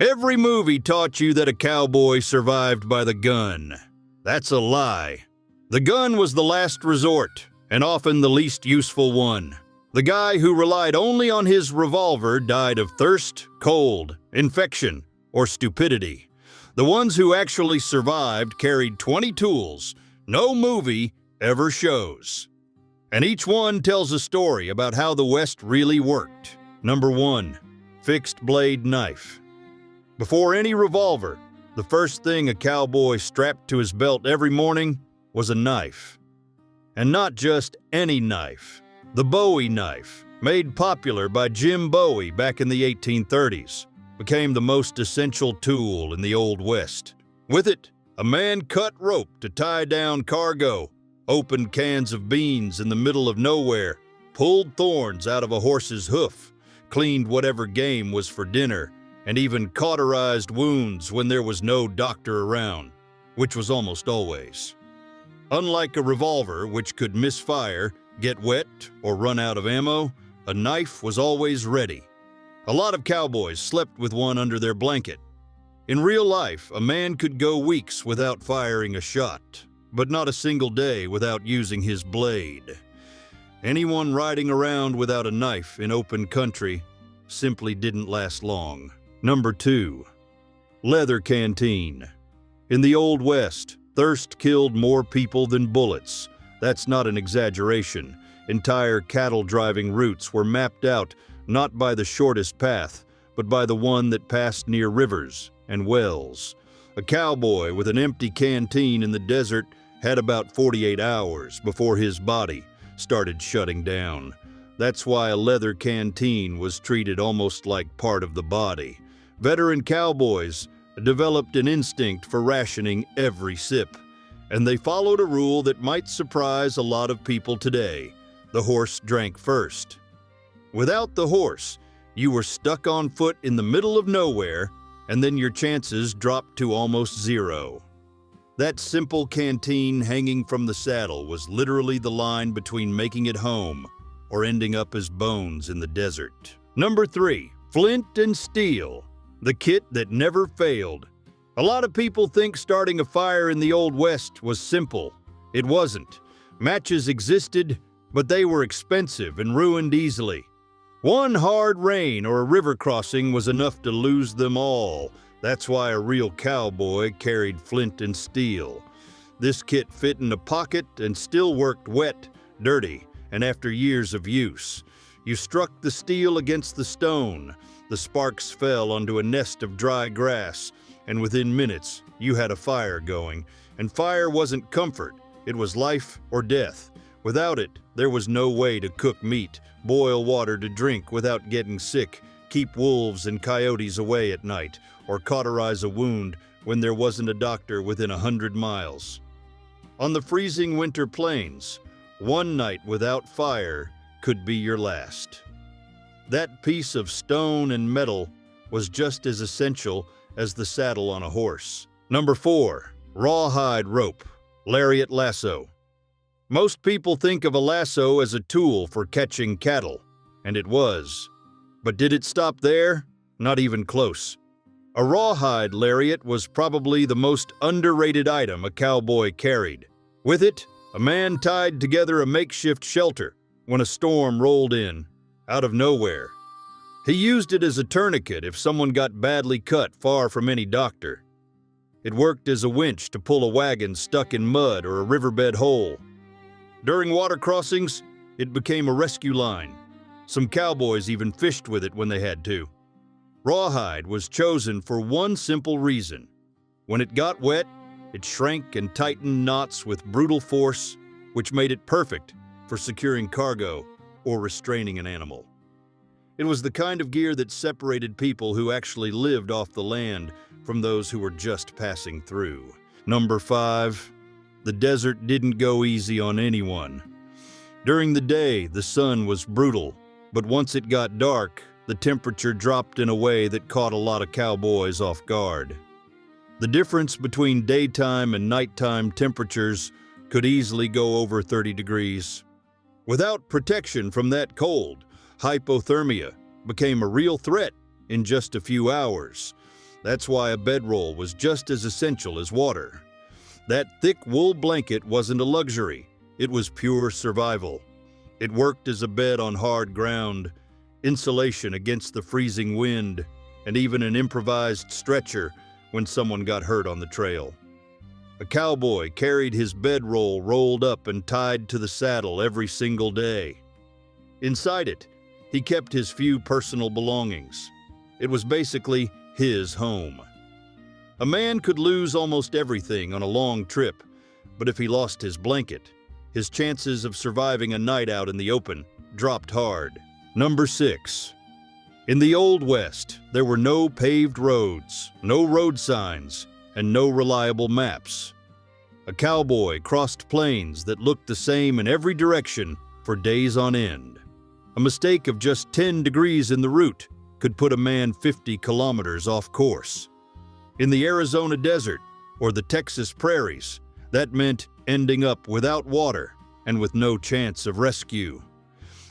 Every movie taught you that a cowboy survived by the gun. That's a lie. The gun was the last resort, and often the least useful one. The guy who relied only on his revolver died of thirst, cold, infection, or stupidity. The ones who actually survived carried 20 tools no movie ever shows. And each one tells a story about how the West really worked. Number 1. Fixed blade knife. Before any revolver, the first thing a cowboy strapped to his belt every morning was a knife. And not just any knife. The Bowie knife, made popular by Jim Bowie back in the 1830s, became the most essential tool in the Old West. With it, a man cut rope to tie down cargo, opened cans of beans in the middle of nowhere, pulled thorns out of a horse's hoof, cleaned whatever game was for dinner, and even cauterized wounds when there was no doctor around, which was almost always. Unlike a revolver, which could misfire, get wet, or run out of ammo, a knife was always ready. A lot of cowboys slept with one under their blanket. In real life, a man could go weeks without firing a shot, but not a single day without using his blade. Anyone riding around without a knife in open country simply didn't last long. Number 2. Leather canteen. In the Old West, thirst killed more people than bullets. That's not an exaggeration. Entire cattle-driving routes were mapped out not by the shortest path, but by the one that passed near rivers and wells. A cowboy with an empty canteen in the desert had about 48 hours before his body started shutting down. That's why a leather canteen was treated almost like part of the body. Veteran cowboys developed an instinct for rationing every sip, and they followed a rule that might surprise a lot of people today. The horse drank first. Without the horse, you were stuck on foot in the middle of nowhere, and then your chances dropped to almost zero. That simple canteen hanging from the saddle was literally the line between making it home or ending up as bones in the desert. Number 3. Flint and steel. The kit that never failed. A lot of people think starting a fire in the Old West was simple. It wasn't. Matches existed, but they were expensive and ruined easily. One hard rain or a river crossing was enough to lose them all. That's why a real cowboy carried flint and steel. This kit fit in a pocket and still worked wet, dirty, and after years of use. You struck the steel against the stone. The sparks fell onto a nest of dry grass, and within minutes, you had a fire going. And fire wasn't comfort, it was life or death. Without it, there was no way to cook meat, boil water to drink without getting sick, keep wolves and coyotes away at night, or cauterize a wound when there wasn't a doctor within 100 miles. On the freezing winter plains, one night without fire could be your last. That piece of stone and metal was just as essential as the saddle on a horse. Number 4. Rawhide rope, lariat lasso. Most people think of a lasso as a tool for catching cattle, and it was. But did it stop there? Not even close. A rawhide lariat was probably the most underrated item a cowboy carried. With it, a man tied together a makeshift shelter when a storm rolled in, out of nowhere. He used it as a tourniquet if someone got badly cut far from any doctor. It worked as a winch to pull a wagon stuck in mud or a riverbed hole. During water crossings, it became a rescue line. Some cowboys even fished with it when they had to. Rawhide was chosen for one simple reason. When it got wet, it shrank and tightened knots with brutal force, which made it perfect for securing cargo or restraining an animal. It was the kind of gear that separated people who actually lived off the land from those who were just passing through. Number 5. The desert didn't go easy on anyone. During the day, the sun was brutal, but once it got dark, the temperature dropped in a way that caught a lot of cowboys off guard. The difference between daytime and nighttime temperatures could easily go over 30 degrees. Without protection from that cold, hypothermia became a real threat in just a few hours. That's why a bedroll was just as essential as water. That thick wool blanket wasn't a luxury, it was pure survival. It worked as a bed on hard ground, insulation against the freezing wind, and even an improvised stretcher when someone got hurt on the trail. A cowboy carried his bedroll rolled up and tied to the saddle every single day. Inside it, he kept his few personal belongings. It was basically his home. A man could lose almost everything on a long trip, but if he lost his blanket, his chances of surviving a night out in the open dropped hard. Number 6. In the Old West, there were no paved roads, no road signs, and no reliable maps. A cowboy crossed plains that looked the same in every direction for days on end. A mistake of just 10 degrees in the route could put a man 50 kilometers off course. In the Arizona desert or the Texas prairies, that meant ending up without water and with no chance of rescue.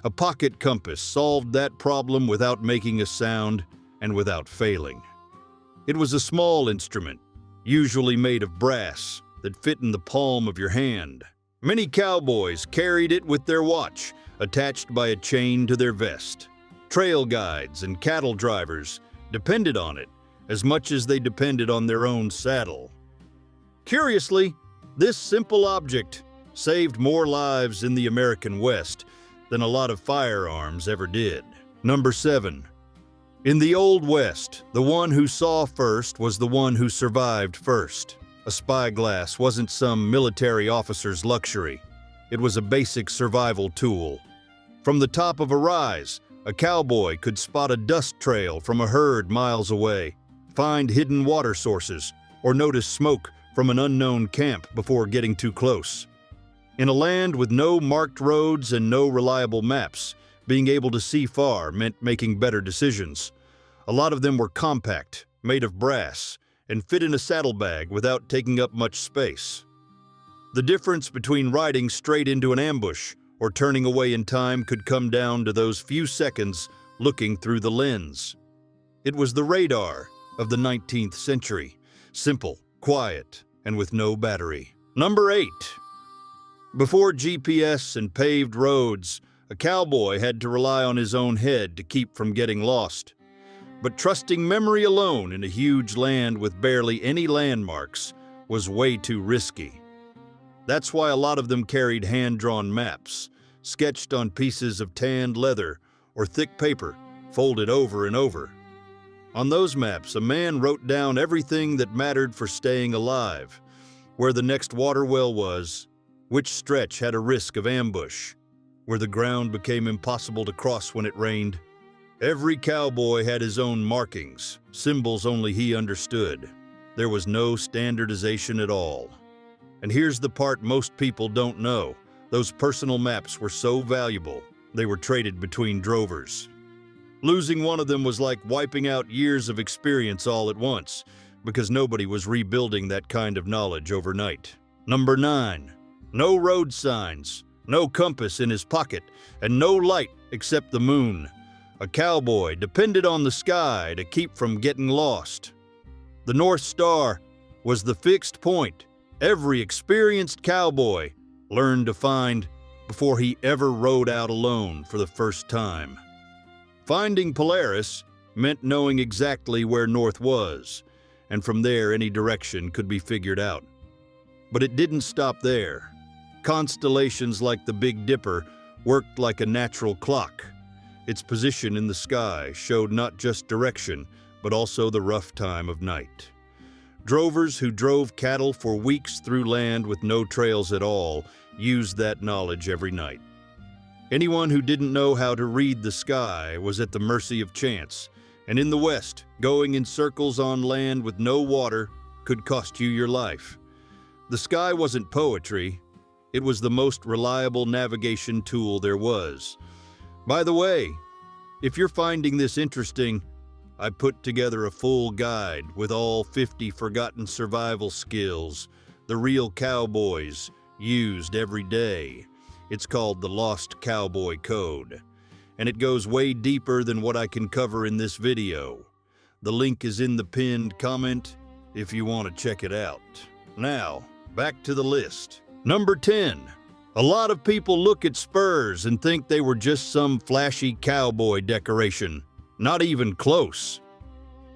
A pocket compass solved that problem without making a sound and without failing. It was a small instrument, usually made of brass, that fit in the palm of your hand. Many cowboys carried it with their watch, attached by a chain to their vest. Trail guides and cattle drivers depended on it as much as they depended on their own saddle. Curiously, this simple object saved more lives in the American West than a lot of firearms ever did. Number 7. In the Old West, the one who saw first was the one who survived first. A spyglass wasn't some military officer's luxury. It was a basic survival tool. From the top of a rise, a cowboy could spot a dust trail from a herd miles away, find hidden water sources, or notice smoke from an unknown camp before getting too close. In a land with no marked roads and no reliable maps, being able to see far meant making better decisions. A lot of them were compact, made of brass, and fit in a saddlebag without taking up much space. The difference between riding straight into an ambush or turning away in time could come down to those few seconds looking through the lens. It was the radar of the 19th century, simple, quiet, and with no battery. Number 8. Before GPS and paved roads, a cowboy had to rely on his own head to keep from getting lost. But trusting memory alone in a huge land with barely any landmarks was way too risky. That's why a lot of them carried hand-drawn maps, sketched on pieces of tanned leather or thick paper, folded over and over. On those maps, a man wrote down everything that mattered for staying alive, where the next water well was, which stretch had a risk of ambush, where the ground became impossible to cross when it rained. Every cowboy had his own markings, symbols only he understood. There was no standardization at all. And here's the part most people don't know. Those personal maps were so valuable, they were traded between drovers. Losing one of them was like wiping out years of experience all at once, because nobody was rebuilding that kind of knowledge overnight. Number 9. No road signs, no compass in his pocket, and no light except the moon. A cowboy depended on the sky to keep from getting lost. The North Star was the fixed point every experienced cowboy learned to find before he ever rode out alone for the first time. Finding Polaris meant knowing exactly where north was, and from there any direction could be figured out. But it didn't stop there. Constellations like the Big Dipper worked like a natural clock. Its position in the sky showed not just direction, but also the rough time of night. Drovers who drove cattle for weeks through land with no trails at all used that knowledge every night. Anyone who didn't know how to read the sky was at the mercy of chance, and in the West, going in circles on land with no water could cost you your life. The sky wasn't poetry. It was the most reliable navigation tool there was. By the way, if you're finding this interesting, I put together a full guide with all 50 forgotten survival skills the real cowboys used every day. It's called the Lost Cowboy Code, and it goes way deeper than what I can cover in this video. The link is in the pinned comment if you want to check it out. Now, back to the list. Number 10. A lot of people look at spurs and think they were just some flashy cowboy decoration. Not even close.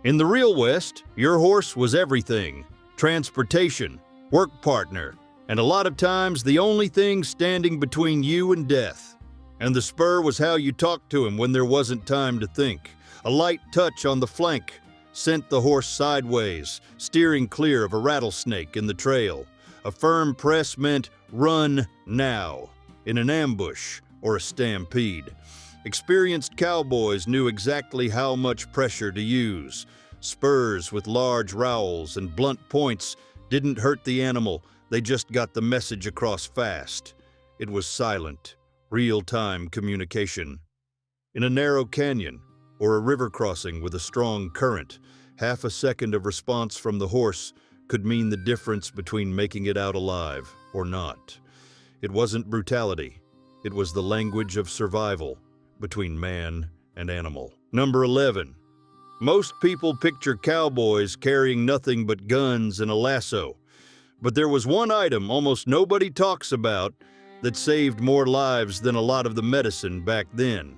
In the real West, your horse was everything: transportation, work partner, and a lot of times the only thing standing between you and death. And the spur was how you talked to him when there wasn't time to think. A light touch on the flank sent the horse sideways, steering clear of a rattlesnake in the trail. A firm press meant run now, in an ambush or a stampede. Experienced cowboys knew exactly how much pressure to use. Spurs with large rowels and blunt points didn't hurt the animal, they just got the message across fast. It was silent, real-time communication. In a narrow canyon or a river crossing with a strong current, half a second of response from the horse could mean the difference between making it out alive or not. It wasn't brutality, it was the language of survival between man and animal. Number 11. Most people picture cowboys carrying nothing but guns and a lasso. But there was one item almost nobody talks about that saved more lives than a lot of the medicine back then.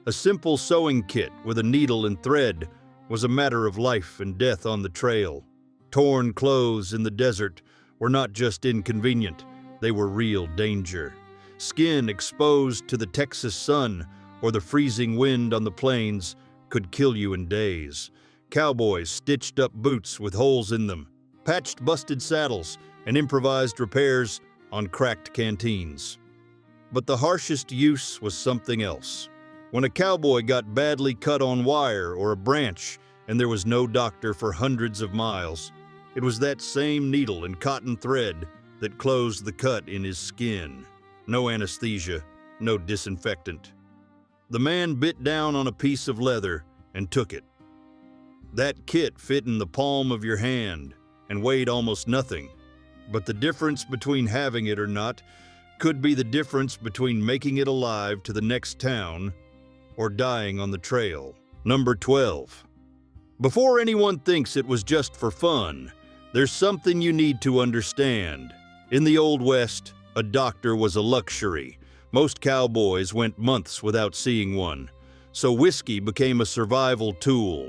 A simple sewing kit with a needle and thread was a matter of life and death on the trail. Torn clothes in the desert were not just inconvenient, they were real danger. Skin exposed to the Texas sun or the freezing wind on the plains could kill you in days. Cowboys stitched up boots with holes in them, patched busted saddles, and improvised repairs on cracked canteens. But the harshest use was something else. When a cowboy got badly cut on wire or a branch and there was no doctor for hundreds of miles, it was that same needle and cotton thread that closed the cut in his skin. No anesthesia, no disinfectant. The man bit down on a piece of leather and took it. That kit fit in the palm of your hand and weighed almost nothing, but the difference between having it or not could be the difference between making it alive to the next town or dying on the trail. Number 12. Before anyone thinks it was just for fun, there's something you need to understand. In the Old West, a doctor was a luxury. Most cowboys went months without seeing one, so whiskey became a survival tool.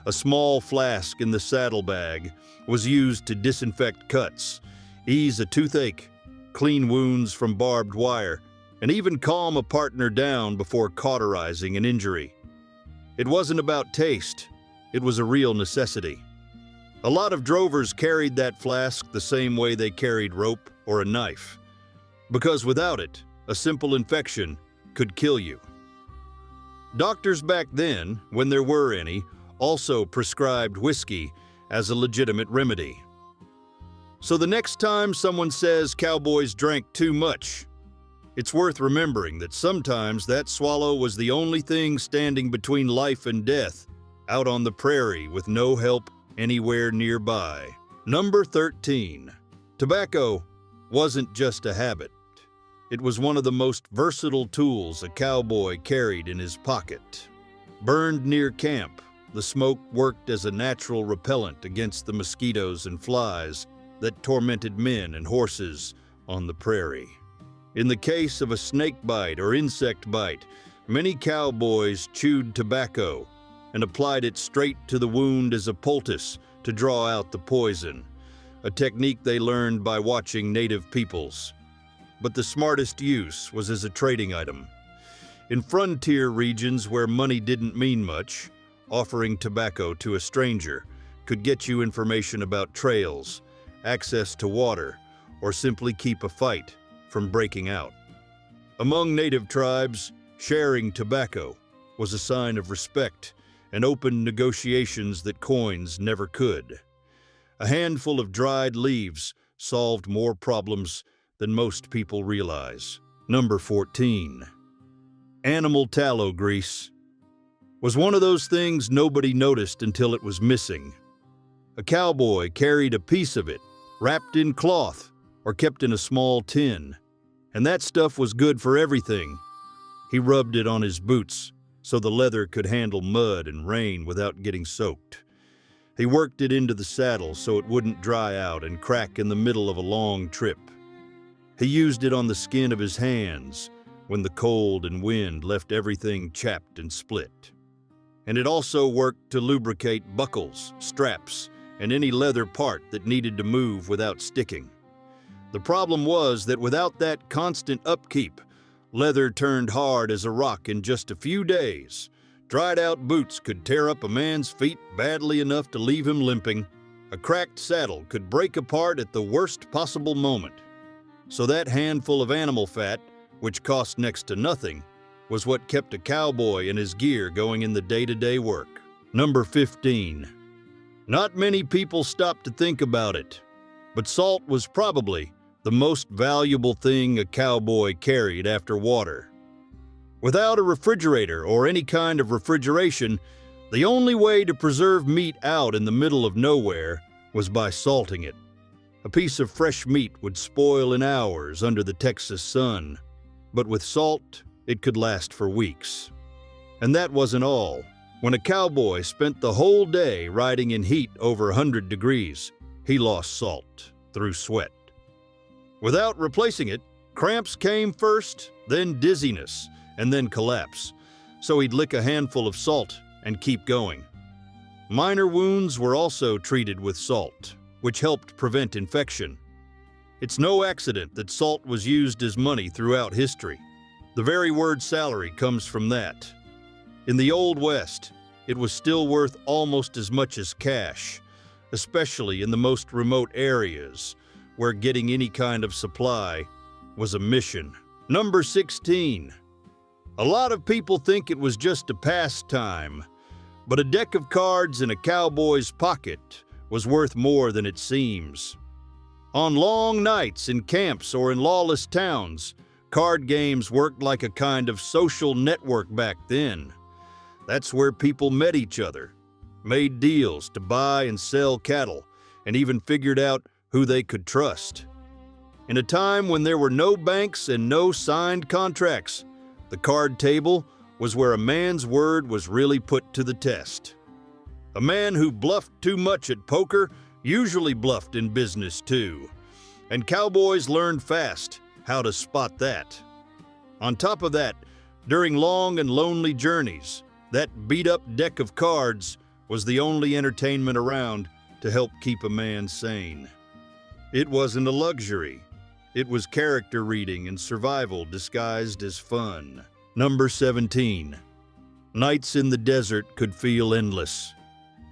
A small flask in the saddlebag was used to disinfect cuts, ease a toothache, clean wounds from barbed wire, and even calm a partner down before cauterizing an injury. It wasn't about taste, it was a real necessity. A lot of drovers carried that flask the same way they carried rope or a knife, because without it, a simple infection could kill you. Doctors back then, when there were any, also prescribed whiskey as a legitimate remedy. So the next time someone says cowboys drank too much, it's worth remembering that sometimes that swallow was the only thing standing between life and death, out on the prairie with no help anywhere nearby. Number 13. Tobacco wasn't just a habit. It was one of the most versatile tools a cowboy carried in his pocket. Burned near camp, the smoke worked as a natural repellent against the mosquitoes and flies that tormented men and horses on the prairie. In the case of a snake bite or insect bite, many cowboys chewed tobacco and applied it straight to the wound as a poultice to draw out the poison, a technique they learned by watching native peoples. But the smartest use was as a trading item. In frontier regions where money didn't mean much, offering tobacco to a stranger could get you information about trails, access to water, or simply keep a fight from breaking out. Among native tribes, sharing tobacco was a sign of respect and open negotiations that coins never could. A handful of dried leaves solved more problems than most people realize. Number 14. Animal tallow grease was one of those things nobody noticed until it was missing. A cowboy carried a piece of it, wrapped in cloth or kept in a small tin, and that stuff was good for everything. He rubbed it on his boots, so the leather could handle mud and rain without getting soaked. He worked it into the saddle so it wouldn't dry out and crack in the middle of a long trip. He used it on the skin of his hands when the cold and wind left everything chapped and split. And it also worked to lubricate buckles, straps, and any leather part that needed to move without sticking. The problem was that without that constant upkeep, leather turned hard as a rock in just a few days. Dried-out boots could tear up a man's feet badly enough to leave him limping. A cracked saddle could break apart at the worst possible moment. So that handful of animal fat, which cost next to nothing, was what kept a cowboy and his gear going in the day-to-day work. Number 15. Not many people stopped to think about it, but salt was probably the most valuable thing a cowboy carried after water. Without a refrigerator or any kind of refrigeration, the only way to preserve meat out in the middle of nowhere was by salting it. A piece of fresh meat would spoil in hours under the Texas sun, but with salt, it could last for weeks. And that wasn't all. When a cowboy spent the whole day riding in heat over 100 degrees, he lost salt through sweat. Without replacing it, cramps came first, then dizziness, and then collapse, so he'd lick a handful of salt and keep going. Minor wounds were also treated with salt, which helped prevent infection. It's no accident that salt was used as money throughout history. The very word salary comes from that. In the Old West, it was still worth almost as much as cash, especially in the most remote areas, where getting any kind of supply was a mission. Number 16. A lot of people think it was just a pastime, but a deck of cards in a cowboy's pocket was worth more than it seems. On long nights in camps or in lawless towns, card games worked like a kind of social network back then. That's where people met each other, made deals to buy and sell cattle, and even figured out who they could trust. In a time when there were no banks and no signed contracts, the card table was where a man's word was really put to the test. A man who bluffed too much at poker usually bluffed in business too, and cowboys learned fast how to spot that. On top of that, during long and lonely journeys, that beat-up deck of cards was the only entertainment around to help keep a man sane. It wasn't a luxury. It was character reading and survival disguised as fun. Number 17. Nights in the desert could feel endless.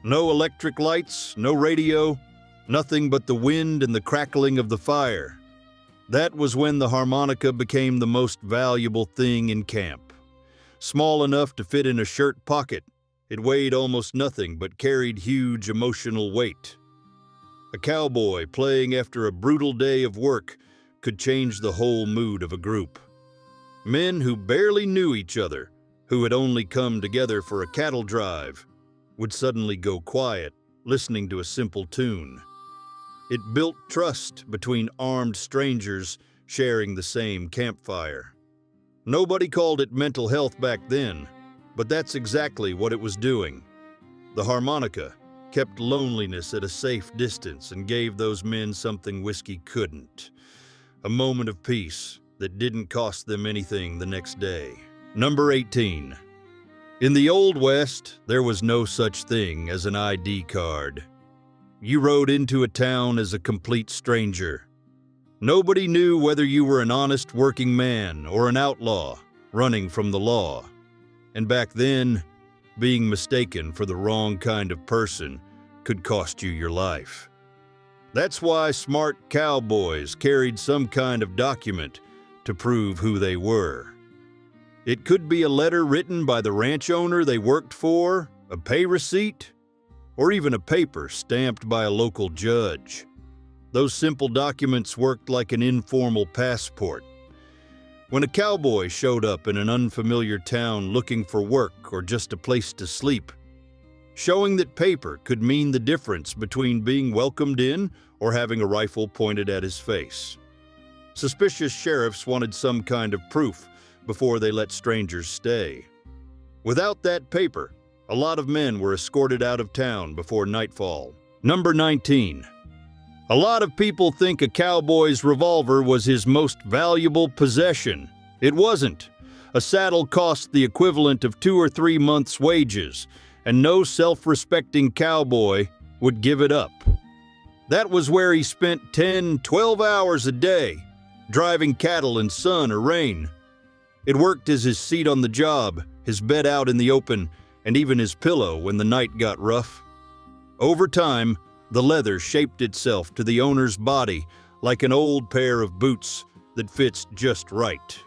No electric lights, no radio, nothing but the wind and the crackling of the fire. That was when the harmonica became the most valuable thing in camp. Small enough to fit in a shirt pocket, it weighed almost nothing but carried huge emotional weight. A cowboy playing after a brutal day of work could change the whole mood of a group. Men who barely knew each other, who had only come together for a cattle drive, would suddenly go quiet, listening to a simple tune. It built trust between armed strangers sharing the same campfire. Nobody called it mental health back then, but that's exactly what it was doing. The harmonica kept loneliness at a safe distance and gave those men something whiskey couldn't. A moment of peace that didn't cost them anything the next day. Number 18. In the Old West, there was no such thing as an ID card. You rode into a town as a complete stranger. Nobody knew whether you were an honest working man or an outlaw running from the law. And back then, being mistaken for the wrong kind of person could cost you your life. That's why smart cowboys carried some kind of document to prove who they were. It could be a letter written by the ranch owner they worked for, a pay receipt, or even a paper stamped by a local judge. Those simple documents worked like an informal passport. When a cowboy showed up in an unfamiliar town looking for work or just a place to sleep, showing that paper could mean the difference between being welcomed in or having a rifle pointed at his face. Suspicious sheriffs wanted some kind of proof before they let strangers stay. Without that paper, a lot of men were escorted out of town before nightfall. Number 19. A lot of people think a cowboy's revolver was his most valuable possession. It wasn't. A saddle cost the equivalent of 2 or 3 months' wages, and no self-respecting cowboy would give it up. That was where he spent 10, 12 hours a day, driving cattle in sun or rain. It worked as his seat on the job, his bed out in the open, and even his pillow when the night got rough. Over time, the leather shaped itself to the owner's body like an old pair of boots that fits just right.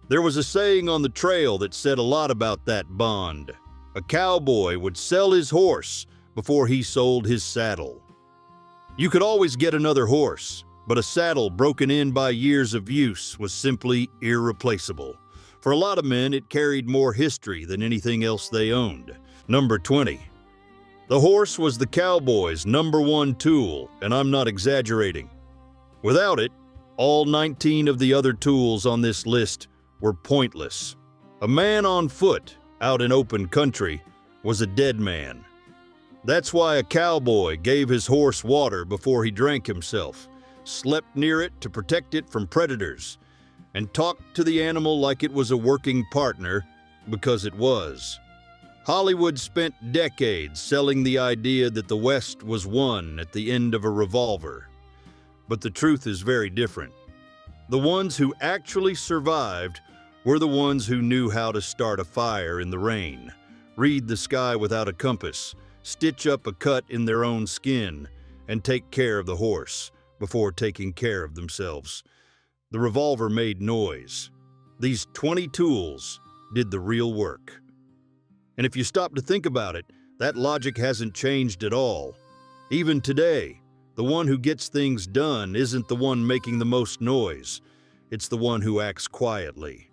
There was a saying on the trail that said a lot about that bond. A cowboy would sell his horse before he sold his saddle. You could always get another horse, but a saddle broken in by years of use was simply irreplaceable. For a lot of men, it carried more history than anything else they owned. Number 20. The horse was the cowboy's #1 tool, and I'm not exaggerating. Without it, all 19 of the other tools on this list were pointless. A man on foot, out in open country, was a dead man. That's why a cowboy gave his horse water before he drank himself, slept near it to protect it from predators, and talked to the animal like it was a working partner, because it was. Hollywood spent decades selling the idea that the West was won at the end of a revolver. But the truth is very different. The ones who actually survived were the ones who knew how to start a fire in the rain, read the sky without a compass, stitch up a cut in their own skin, and take care of the horse before taking care of themselves. The revolver made noise. These 20 tools did the real work. And if you stop to think about it, that logic hasn't changed at all. Even today, the one who gets things done isn't the one making the most noise. It's the one who acts quietly.